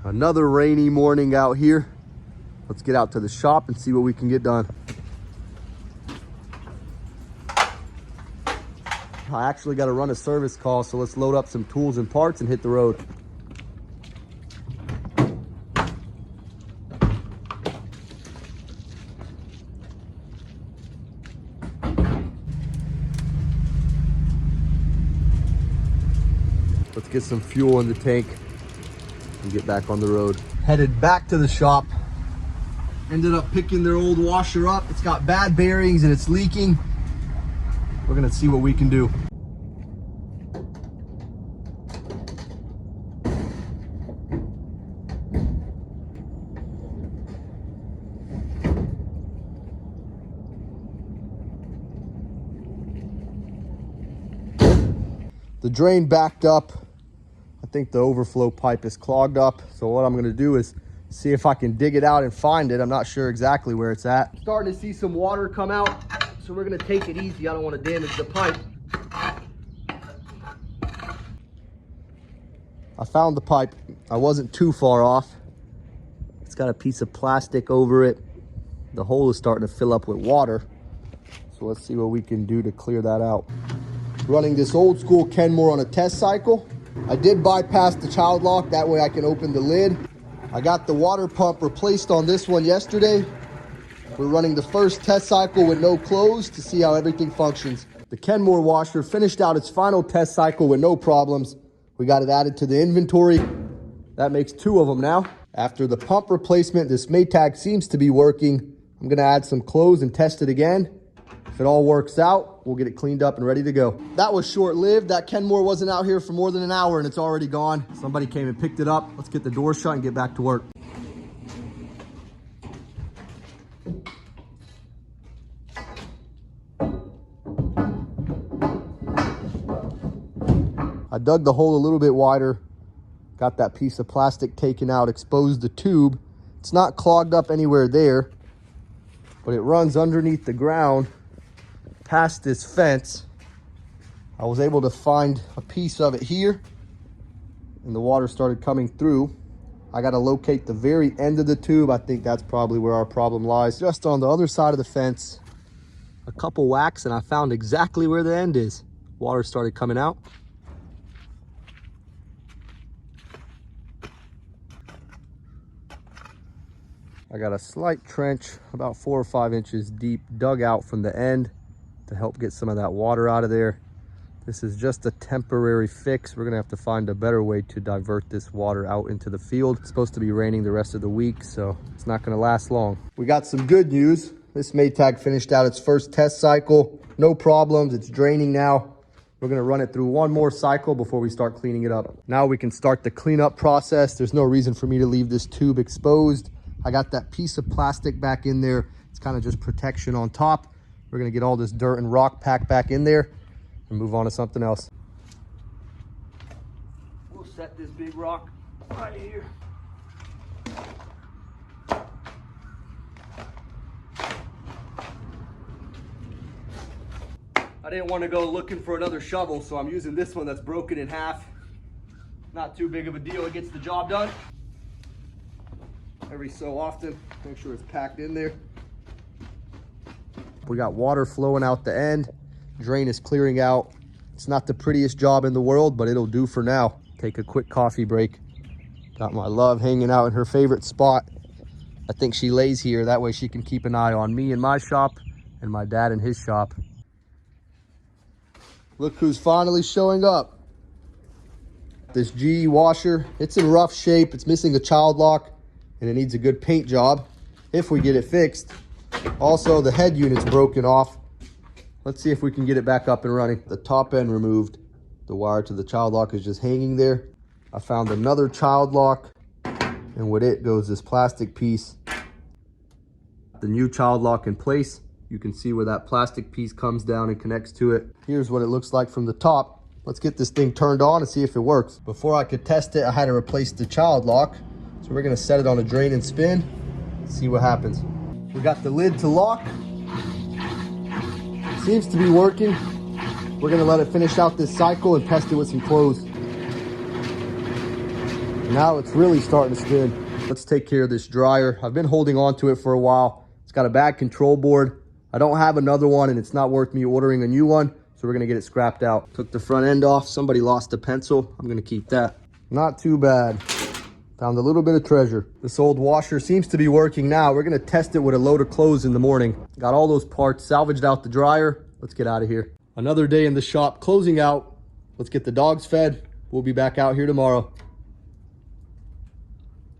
Another rainy morning out here. Let's get out to the shop and see what we can get done. I actually got to run a service call, so let's load up some tools and parts and hit the road. Let's get some fuel in the tank and get back on the road. Headed back to the shop. Ended up picking their old washer up. It's got bad bearings and it's leaking. We're gonna see what we can do. The drain backed up. I think the overflow pipe is clogged up. So what I'm gonna do is see if I can dig it out and find it. I'm not sure exactly where it's at. Starting to see some water come out, so we're gonna take it easy. I don't wanna damage the pipe. I found the pipe. I wasn't too far off. It's got a piece of plastic over it. The hole is starting to fill up with water. So let's see what we can do to clear that out. Running this old school Kenmore on a test cycle. I did bypass the child lock, that way I can open the lid. I got the water pump replaced on this one yesterday. We're running the first test cycle with no close to see how everything functions. The Kenmore washer finished out its final test cycle with no problems. We got it added to the inventory. That makes 2 of them now. After the pump replacement, this Maytag seems to be working. I'm gonna add some close and test it again. If it all works out, we'll get it cleaned up and ready to go. That was short-lived. That Kenmore wasn't out here for more than an hour and it's already gone. Somebody came and picked it up. Let's get the door shut and get back to work. I dug the hole a little bit wider, got that piece of plastic taken out, exposed the tube. It's not clogged up anywhere there, but it runs underneath the ground past this fence. I was able to find a piece of it here and the water started coming through. I got to locate the very end of the tube. I think that's probably where our problem lies. Just on the other side of the fence, a couple whacks and I found exactly where the end is. Water started coming out. I got a slight trench about 4 or 5 inches deep dug out from the end to help get some of that water out of there. This is just a temporary fix. We're gonna have to find a better way to divert this water out into the field. It's supposed to be raining the rest of the week, so it's not gonna last long. We got some good news. This Maytag finished out its first test cycle. No problems, it's draining now. We're gonna run it through one more cycle before we start cleaning it up. Now we can start the cleanup process. There's no reason for me to leave this tube exposed. I got that piece of plastic back in there. It's kind of just protection on top. We're gonna get all this dirt and rock packed back in there and move on to something else. We'll set this big rock right here. I didn't want to go looking for another shovel, so I'm using this one that's broken in half. Not too big of a deal, it gets the job done. Every so often, make sure it's packed in there. We got water flowing out the end. Drain is clearing out. It's not the prettiest job in the world, but it'll do for now. Take a quick coffee break. Got my love hanging out in her favorite spot. I think she lays here. That way she can keep an eye on me in my shop and my dad in his shop. Look who's finally showing up. This GE washer, it's in rough shape. It's missing a child lock and it needs a good paint job if we get it fixed. Also, the head unit's broken off. Let's see if we can get it back up and running. The top end removed. The wire to the child lock is just hanging there. I found another child lock, and with it goes this plastic piece. The new child lock in place. You can see where that plastic piece comes down and connects to it. Here's what it looks like from the top. Let's get this thing turned on and see if it works. Before I could test it, I had to replace the child lock. So we're gonna set it on a drain and spin, see what happens. We got the lid to lock. It seems to be working. We're gonna let it finish out this cycle and test it with some clothes. Now it's really starting to spin. Let's take care of this dryer. I've been holding on to it for a while. It's got a bad control board. I don't have another one, and it's not worth me ordering a new one, so we're gonna get it scrapped out. Took the front end off. Somebody lost a pencil. I'm gonna keep that. Not too bad. Found a little bit of treasure. This old washer seems to be working now. We're gonna test it with a load of clothes in the morning. Got all those parts, salvaged out the dryer. Let's get out of here. Another day in the shop closing out. Let's get the dogs fed. We'll be back out here tomorrow.